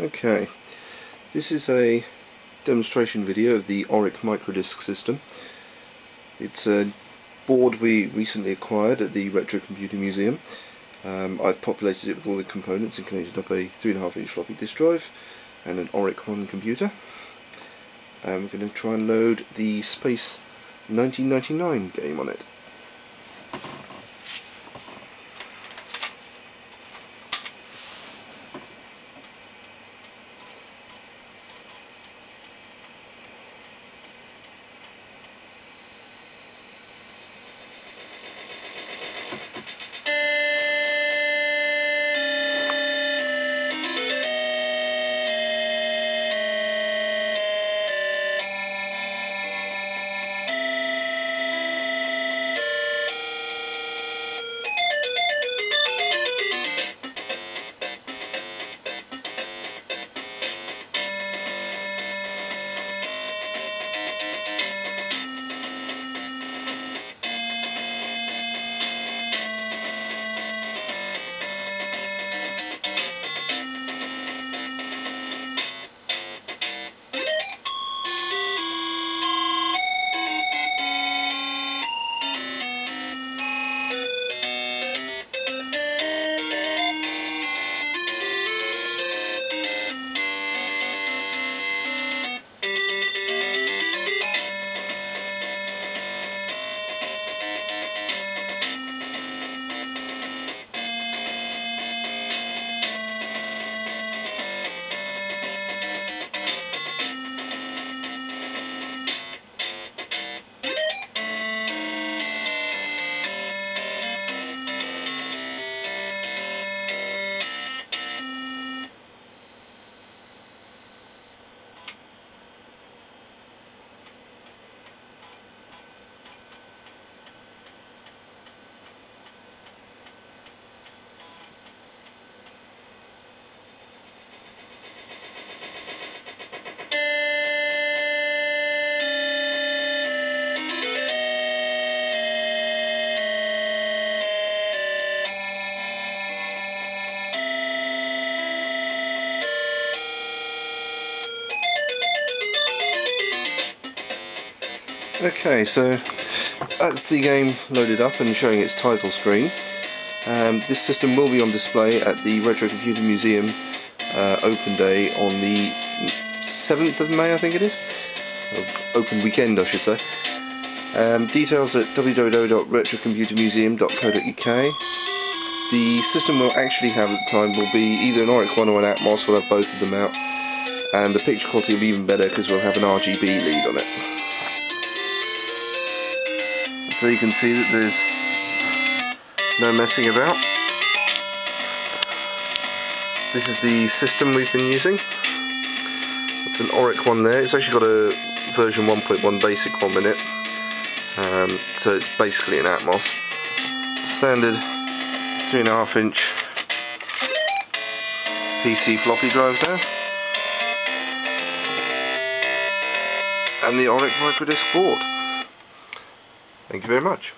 Okay, this is a demonstration video of the Oric Microdisc system. It's a board we recently acquired at the Retro Computer Museum. I've populated it with all the components and connected up a 3.5-inch floppy disk drive and an Oric 1 computer. We're going to try and load the Space 1999 game on it. Okay, so that's the game loaded up and showing its title screen. This system will be on display at the Retro Computer Museum open day on the 7th of May, I think it is. Open weekend, I should say. Details at www.retrocomputermuseum.co.uk. The system we'll actually have at the time will be either an Oric 1 or an Atmos. We'll have both of them out, and the picture quality will be even better because we'll have an RGB lead on it. So you can see that there's no messing about. This is the system we've been using. It's an Oric 1 there. It's actually got a version 1.1 BASIC ROM in it. So it's basically an Atmos. Standard 3.5-inch PC floppy drive there. And the Oric Microdisc board. Thank you very much.